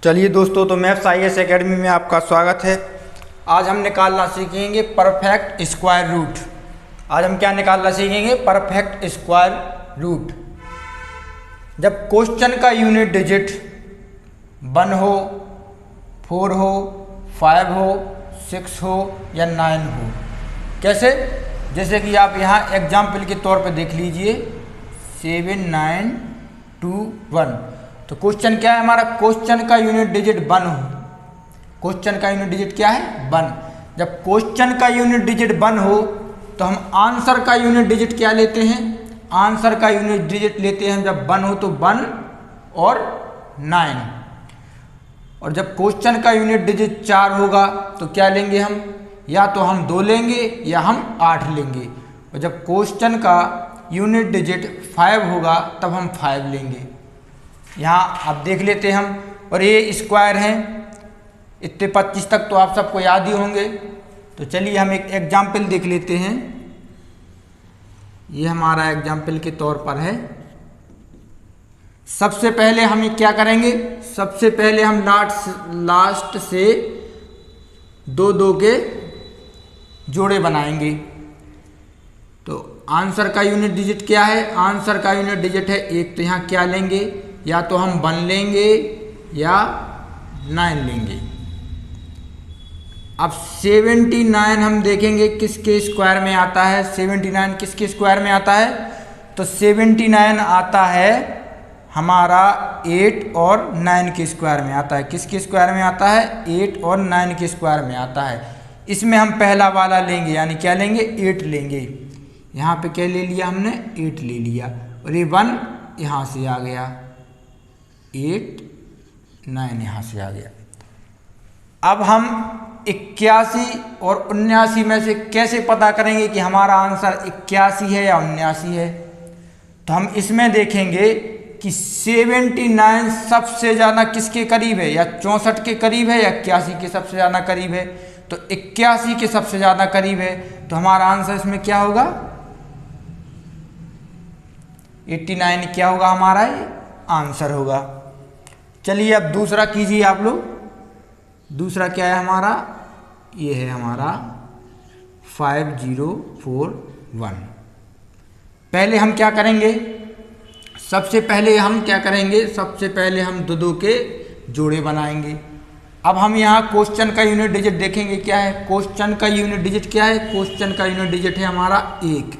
चलिए दोस्तों, तो मैथ्स IAS एकेडमी में आपका स्वागत है। आज हम निकालना सीखेंगे परफेक्ट स्क्वायर रूट। आज हम क्या निकालना सीखेंगे? Perfect square root. जब क्वेश्चन का यूनिट डिजिट 1 हो, 4 हो, 5 हो, 6 हो या 9 हो। कैसे? जैसे कि आप यहाँ एग्जाम्पल के तौर पर देख लीजिए 7, 9, 2, 1। तो क्वेश्चन क्या है हमारा? क्वेश्चन का यूनिट डिजिट 1 हो। क्वेश्चन का यूनिट डिजिट क्या है? 1। जब क्वेश्चन का यूनिट डिजिट 1 हो तो हम आंसर का यूनिट डिजिट क्या लेते हैं? आंसर का यूनिट डिजिट लेते हैं जब 1 हो तो 1 और 9। और जब क्वेश्चन का यूनिट डिजिट 4 होगा तो क्या लेंगे हम? या तो हम 2 लेंगे या हम 8 लेंगे। और जब क्वेश्चन का यूनिट डिजिट 5 होगा तब हम 5 लेंगे। यहाँ आप देख लेते हैं हम। और ये स्क्वायर हैं, इतने 25 तक तो आप सबको याद ही होंगे। तो चलिए हम एक एग्जाम्पल देख लेते हैं। ये हमारा एग्जाम्पल के तौर पर है। सबसे पहले हम क्या करेंगे? सबसे पहले हम लास्ट से 2 के जोड़े बनाएंगे। तो आंसर का यूनिट डिजिट क्या है? आंसर का यूनिट डिजिट है 1। तो यहाँ क्या लेंगे? या तो हम 1 लेंगे या 9 लेंगे। अब 79 हम देखेंगे किसके स्क्वायर में आता है। 79 किसके स्क्वायर में आता है? तो 79 आता है हमारा 8 और 9 के स्क्वायर में आता है। किसके स्क्वायर में आता है? 8 और 9 के स्क्वायर में आता है। इसमें हम पहला वाला लेंगे, यानी क्या लेंगे? 8 लेंगे। यहाँ पे क्या ले लिया हमने? 8 ले लिया। और ये 1 यहाँ से आ गया, 8, 9 यहाँ से आ गया। अब हम 81 और 79 में से कैसे पता करेंगे कि हमारा आंसर 81 है या 79 है? तो हम इसमें देखेंगे कि 79 सबसे ज़्यादा किसके करीब है? या 64 के करीब है या 81 के सबसे ज़्यादा करीब है? तो 81 के सबसे ज़्यादा करीब है। तो हमारा आंसर इसमें क्या होगा? 89 क्या होगा? हमारा ये आंसर होगा। चलिए अब दूसरा कीजिए आप लोग। दूसरा क्या है हमारा? ये है हमारा 5041। पहले हम क्या करेंगे? सबसे पहले हम क्या करेंगे? सबसे पहले हम 2 के जोड़े बनाएंगे। अब हम यहाँ क्वेश्चन का यूनिट डिजिट देखेंगे क्या है। क्वेश्चन का यूनिट डिजिट क्या है? क्वेश्चन का यूनिट डिजिट है हमारा 1।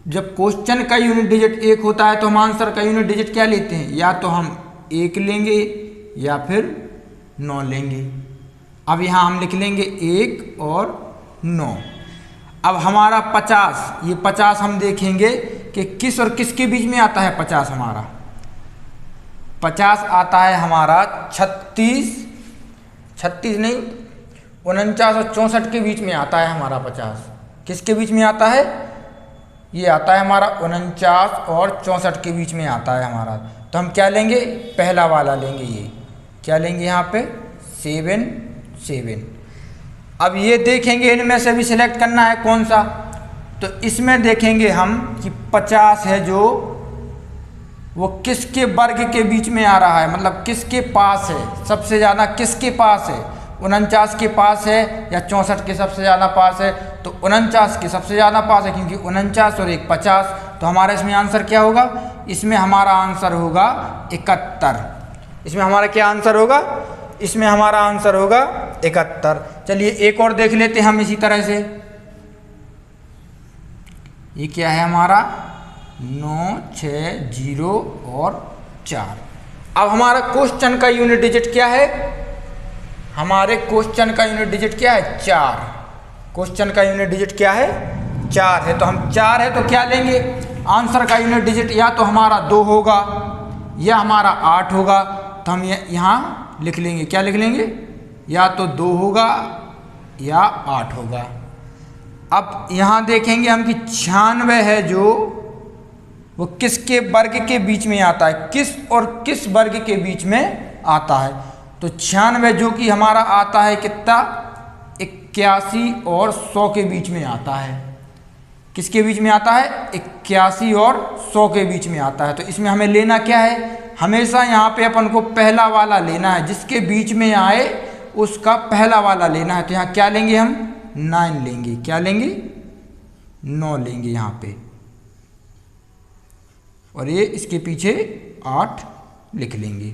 जब क्वेश्चन का यूनिट डिजिट 1 होता है तो हम आंसर का यूनिट डिजिट क्या लेते हैं? या तो हम 1 लेंगे या फिर 9 लेंगे। अब यहाँ हम लिख लेंगे 1 और 9। अब हमारा 50, ये 50 हम देखेंगे कि किस और किसके बीच में आता है। 50 हमारा 50 आता है हमारा 36 नहीं, 49 और 64 के बीच में आता है हमारा 50। किसके बीच में आता है? ये आता है हमारा 49 और 64 के बीच में आता है हमारा। तो हम क्या लेंगे? पहला वाला लेंगे। ये क्या लेंगे? यहाँ पे 7। अब ये देखेंगे इनमें से भी सिलेक्ट करना है कौन सा। तो इसमें देखेंगे हम कि 50 है जो वो किसके वर्ग के बीच में आ रहा है, मतलब किसके पास है, सबसे ज़्यादा किसके पास है? 49 के पास है या 64 के सबसे ज़्यादा पास है? तो 49 के सबसे ज़्यादा पास है, क्योंकि 49 और 1 50। तो हमारा इसमें आंसर क्या होगा? इसमें हमारा आंसर होगा 71। इसमें हमारा क्या आंसर होगा? इसमें हमारा आंसर होगा 71। चलिए एक और देख लेते हैं हम इसी तरह से। ये क्या है हमारा? 9, 6, 0 और 4। अब हमारा क्वेश्चन का यूनिट डिजिट क्या है? हमारे क्वेश्चन का यूनिट डिजिट क्या है? 4। क्वेश्चन का यूनिट डिजिट क्या है? 4 है। तो हम 4 है तो क्या लेंगे? आंसर का यूनिट डिजिट या तो हमारा 2 होगा या हमारा 8 होगा। तो हम यहाँ लिख लेंगे, क्या लिख लेंगे? या तो 2 होगा या 8 होगा। अब यहाँ देखेंगे हम कि 96 है जो वो किसके वर्ग के बीच में आता है? किस और किस वर्ग के बीच में आता है? तो 96 जो कि हमारा आता है कितना? 81 और 100 के बीच में आता है। किसके बीच में आता है? 81 और 100 के बीच में आता है। तो इसमें हमें लेना क्या है? हमेशा यहाँ पे अपन को पहला वाला लेना है, जिसके बीच में आए उसका पहला वाला लेना है। तो यहाँ क्या लेंगे हम 9 लेंगे, क्या लेंगे 9 लेंगे यहाँ पे, और ये इसके पीछे 8 लिख लेंगे।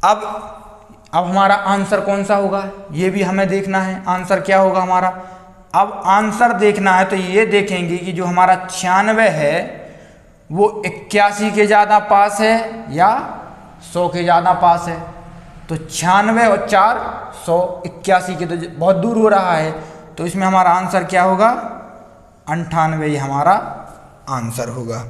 अब हमारा आंसर कौन सा होगा ये भी हमें देखना है। आंसर क्या होगा हमारा, अब आंसर देखना है तो ये देखेंगे कि जो हमारा 96 है वो 81 के ज़्यादा पास है या 100 के ज़्यादा पास है। तो 96 और 4 100, 81 के तो बहुत दूर हो रहा है, तो इसमें हमारा आंसर क्या होगा 98 ही हमारा आंसर होगा।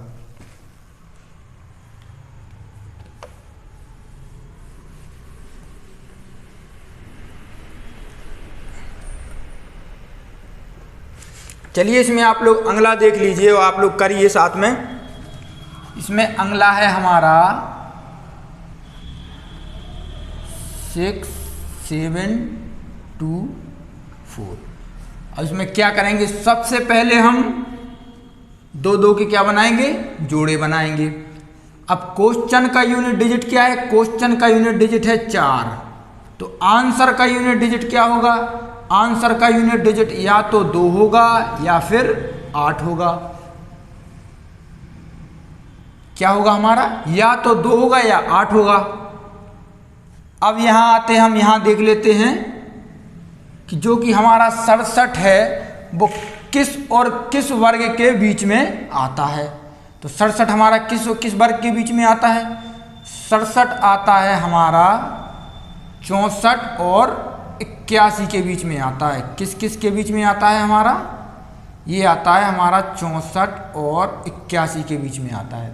चलिए इसमें आप लोग अगला देख लीजिए और आप लोग करिए साथ में। इसमें अगला है हमारा 6 7 2 4। अब इसमें क्या करेंगे, सबसे पहले हम 2 के क्या बनाएंगे, जोड़े बनाएंगे। अब क्वेश्चन का यूनिट डिजिट क्या है, क्वेश्चन का यूनिट डिजिट है 4, तो आंसर का यूनिट डिजिट क्या होगा, आंसर का यूनिट डिजिट या तो 2 होगा या फिर 8 होगा। क्या होगा हमारा, या तो 2 होगा या 8 होगा। अब यहां आते हम यहां देख लेते हैं कि जो कि हमारा 67 है वो किस और किस वर्ग के बीच में आता है। तो 67 हमारा किस वर्ग के बीच में आता है, 67 आता है हमारा 64 और 81 के बीच में आता है। किस किस के बीच में आता है हमारा, ये आता है हमारा 64 और 81 के बीच में आता है।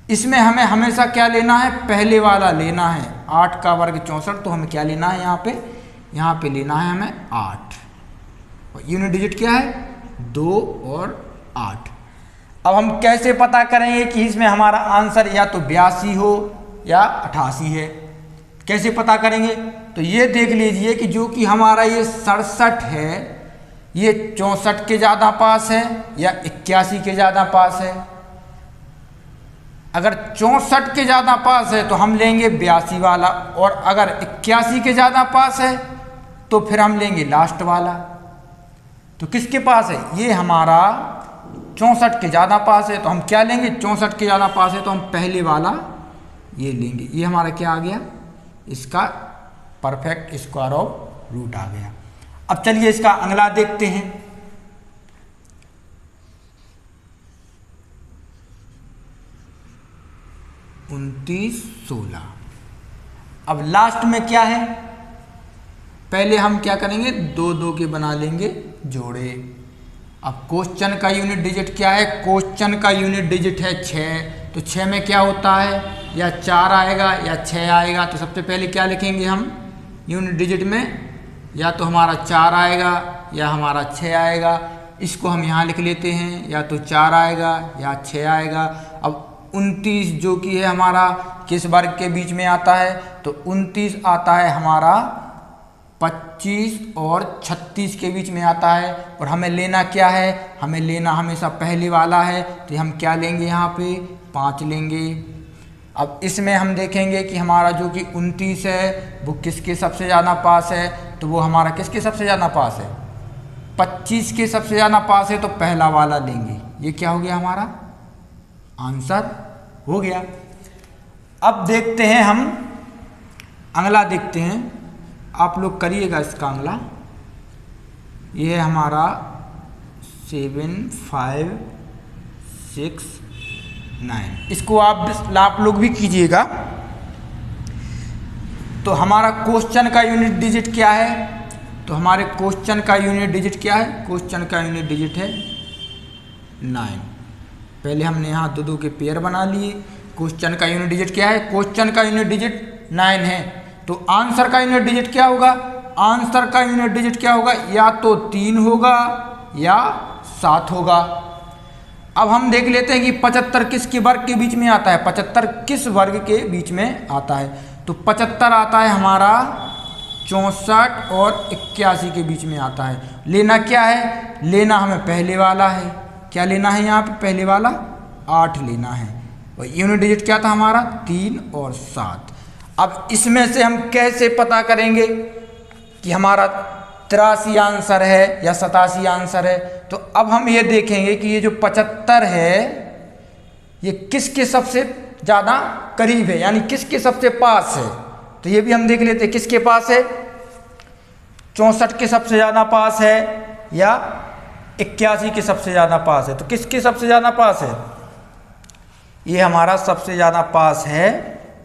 इसमें हमें हमेशा क्या लेना है, पहले वाला लेना है। 8 का वर्ग 64, तो हमें क्या लेना है यहाँ पे लेना है हमें 8, और यूनिट डिजिट क्या है 2 और 8। अब हम कैसे पता करेंगे कि इसमें हमारा आंसर या तो 82 हो या 88 है, कैसे पता करेंगे, तो ये देख लीजिए कि जो कि हमारा ये 67 है ये 64 के ज़्यादा पास है या 81 के ज़्यादा पास है। अगर 64 के ज़्यादा पास है तो हम लेंगे 82 वाला, और अगर 81 के ज़्यादा पास है तो फिर हम लेंगे लास्ट वाला। तो किसके पास है, ये हमारा 64 के ज़्यादा पास है, तो हम क्या लेंगे, 64 के ज़्यादा पास है तो हम पहले वाला ये लेंगे। ये हमारा क्या आ गया, इसका परफेक्ट स्क्वायर ऑफ रूट आ गया। अब चलिए इसका अगला देखते हैं। उनतीस 16। अब लास्ट में क्या है, पहले हम क्या करेंगे, 2 के बना लेंगे जोड़े। अब क्वेश्चन का यूनिट डिजिट क्या है, क्वेश्चन का यूनिट डिजिट है 6, तो 6 में क्या होता है, या 4 आएगा या 6 आएगा। तो सबसे पहले क्या लिखेंगे हम यूनिट डिजिट में, या तो हमारा 4 आएगा या हमारा 6 आएगा। इसको हम यहाँ लिख लेते हैं, या तो 4 आएगा या 6 आएगा। अब 29 जो कि है हमारा किस वर्ग के बीच में आता है, तो 29 आता है हमारा 25 और 36 के बीच में आता है। और हमें लेना क्या है, हमें लेना हमेशा पहले वाला है, तो हम क्या लेंगे, यहाँ पे 5 लेंगे। अब इसमें हम देखेंगे कि हमारा जो कि 29 है वो किसके सबसे ज़्यादा पास है, तो वो हमारा किसके सबसे ज़्यादा पास है, 25 के सबसे ज़्यादा पास है, तो पहला वाला लेंगे। ये क्या हो गया, हमारा आंसर हो गया। अब देखते हैं हम अगला देखते हैं, आप लोग करिएगा इसका अगला। ये है हमारा 7 5 6 9। इसको आप लोग भी कीजिएगा। तो हमारा क्वेश्चन का यूनिट डिजिट क्या है, तो हमारे क्वेश्चन का यूनिट डिजिट क्या है, क्वेश्चन का यूनिट डिजिट है 9। पहले हमने यहाँ 2 के पेयर बना लिए। क्वेश्चन का यूनिट डिजिट क्या है, क्वेश्चन का यूनिट डिजिट 9 है, तो आंसर का यूनिट डिजिट क्या होगा, आंसर का यूनिट डिजिट क्या होगा, या तो 3 होगा या 7 होगा। अब हम देख लेते हैं कि 75 किसके वर्ग के बीच में आता है, 75 किस वर्ग के बीच में आता है, तो 75 आता है हमारा 64 और 81 के बीच में आता है। लेना क्या है, लेना हमें पहले वाला है, क्या लेना है यहाँ पे, पहले वाला 8 लेना है। और यूनिट डिजिट क्या था हमारा 3 और 7। अब इसमें से हम कैसे पता करेंगे कि हमारा 83 आंसर है या 87 आंसर है? तो अब हम ये देखेंगे कि ये जो 75 है ये किसके सबसे ज़्यादा करीब है, यानी किसके सबसे पास है। तो ये भी हम देख लेते हैं किसके पास है, 64 के सबसे ज़्यादा पास है या 81 के सबसे ज़्यादा पास है। तो किसके सबसे ज़्यादा पास है? ये हमारा सबसे ज़्यादा पास है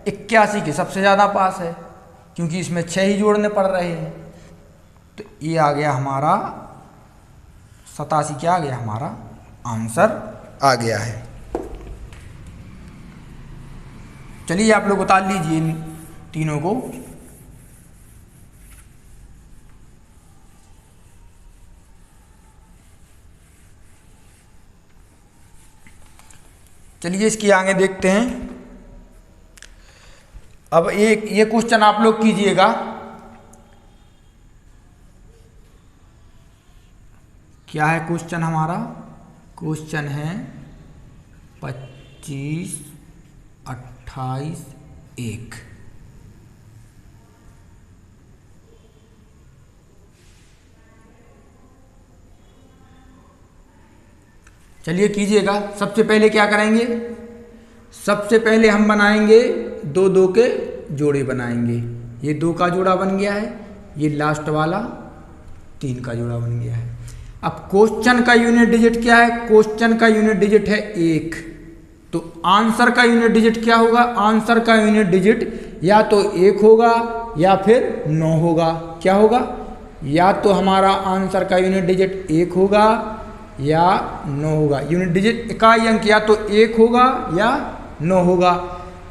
81 के सबसे ज़्यादा पास है, क्योंकि इसमें 6 ही जोड़ने पड़ रहे हैं। तो ये आ गया हमारा 87 क्या आ गया, हमारा आंसर आ गया है। चलिए आप लोग उतार लीजिए इन तीनों को। चलिए इसकी आगे देखते हैं। अब एक ये क्वेश्चन आप लोग कीजिएगा। क्या है क्वेश्चन हमारा? क्वेश्चन है 25, 28, 1। चलिए कीजिएगा। सबसे पहले क्या करेंगे, सबसे पहले हम बनाएंगे 2 2 के जोड़े बनाएंगे। ये 2 का जोड़ा बन गया है, ये लास्ट वाला 3 का जोड़ा बन गया है। अब क्वेश्चन का यूनिट डिजिट क्या है? क्वेश्चन का यूनिट डिजिट है 1। तो आंसर का यूनिट डिजिट क्या होगा? आंसर का यूनिट डिजिट या तो 1 होगा या फिर 9 होगा। क्या होगा? या तो हमारा आंसर का यूनिट डिजिट 1 होगा या 9 होगा। यूनिट डिजिट इकाई अंक या तो 1 होगा या 9 होगा।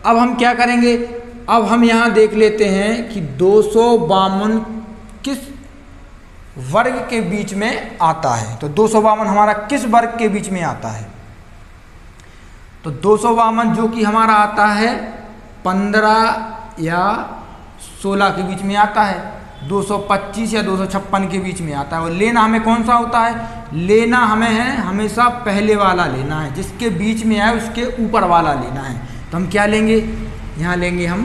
अब हम क्या करेंगे, अब हम यहाँ देख लेते हैं कि 252 किस वर्ग के बीच में आता है। तो 252 हमारा किस वर्ग के बीच में आता है? तो 252 जो कि हमारा आता है 15 या 16 के बीच में आता है, 225 या 256 के बीच में आता है। और लेना हमें कौन सा होता है? लेना हमें है हमेशा पहले वाला लेना है, जिसके बीच में आए उसके ऊपर वाला लेना है। तो हम क्या लेंगे, यहाँ लेंगे हम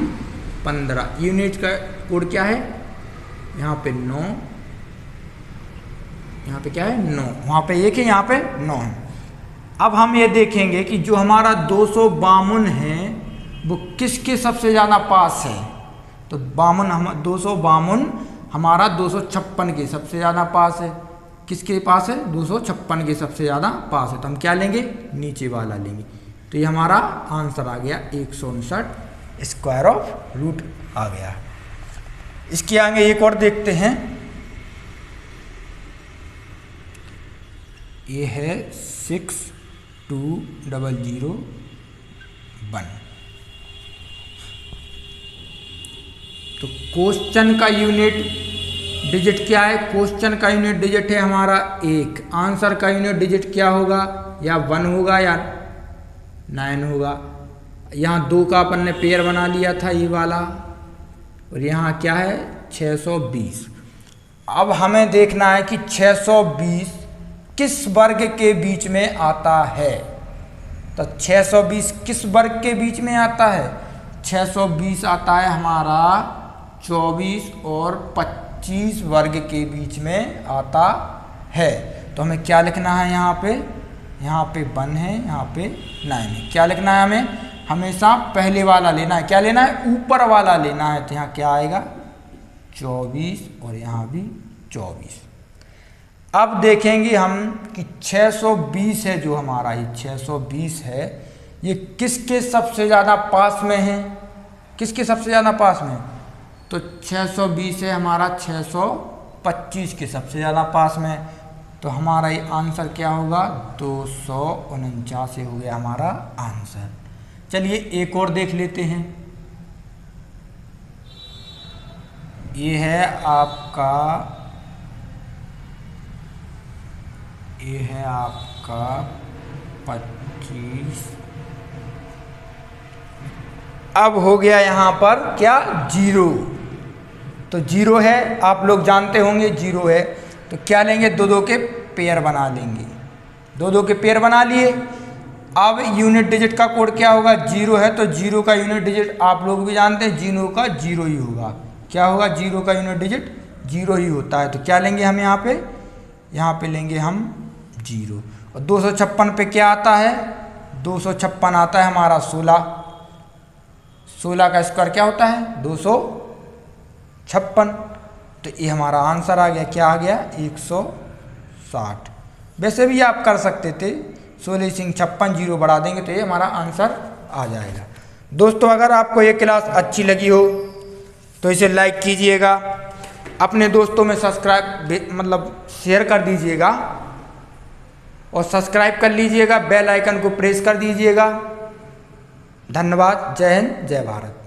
15। यूनिट का कोड क्या है? यहाँ पे 9, यहाँ पे क्या है 9, वहाँ पे 1 है, यहाँ पे 9 है। अब हम ये देखेंगे कि जो हमारा 252 है वो किसके सबसे ज़्यादा पास है। तो 252 हमारा 256 के सबसे ज़्यादा पास है। किसके पास है? 256 के सबसे ज़्यादा पास है। तो हम क्या लेंगे? नीचे वाला लेंगे। तो ये हमारा आंसर आ गया 159 स्क्वायर ऑफ रूट आ गया। इसके आगे एक और देखते हैं। ये है 62001। तो क्वेश्चन का यूनिट डिजिट क्या है? क्वेश्चन का यूनिट डिजिट है हमारा 1। आंसर का यूनिट डिजिट क्या होगा? या 1 होगा या 9 होगा। यहाँ 2 का अपन ने पेयर बना लिया था ये वाला, और यहाँ क्या है 620। अब हमें देखना है कि 620 किस वर्ग के बीच में आता है। तो 620 किस वर्ग के बीच में आता है? 620 आता है हमारा 24 और 25 वर्ग के बीच में आता है। तो हमें क्या लिखना है यहाँ पे? यहाँ पे 1 है, यहाँ पे 9 है। क्या लिखना है हमें? हमेशा पहले वाला लेना है। क्या लेना है? ऊपर वाला लेना है। तो यहाँ क्या आएगा 24 और यहाँ भी 24। अब देखेंगे हम कि 620 है जो हमारा, ये 620 है, ये किसके सबसे ज़्यादा पास में है? किसके सबसे ज़्यादा पास में? तो 620 है हमारा 625 के सबसे ज़्यादा पास में। तो हमारा ये आंसर क्या होगा? 249 हो गया हमारा आंसर। चलिए एक और देख लेते हैं। ये है आपका 25। अब हो गया यहाँ पर क्या 0। तो 0 है, आप लोग जानते होंगे 0 है। तो क्या लेंगे? 2 2 के पेयर बना लेंगे। 2 2 के पेयर बना लिए। अब यूनिट डिजिट का कोड क्या होगा, 0 है तो 0 का यूनिट डिजिट आप लोग भी जानते हैं 0 का 0 ही होगा। क्या होगा, 0 का यूनिट डिजिट 0 ही होता है। तो क्या लेंगे हम यहाँ पे लेंगे हम 0। और 256 पे क्या आता है, 256 आता है हमारा 16। 16 का स्क्वायर क्या होता है, 256। तो ये हमारा आंसर आ गया, क्या आ गया, 160। वैसे भी आप कर सकते थे 16 सिंह 56, 0 बढ़ा देंगे तो ये हमारा आंसर आ जाएगा। दोस्तों अगर आपको ये क्लास अच्छी लगी हो तो इसे लाइक कीजिएगा, अपने दोस्तों में सब्सक्राइब शेयर कर दीजिएगा और सब्सक्राइब कर लीजिएगा, बेल आइकन को प्रेस कर दीजिएगा। धन्यवाद। जय हिंद, जय भारत।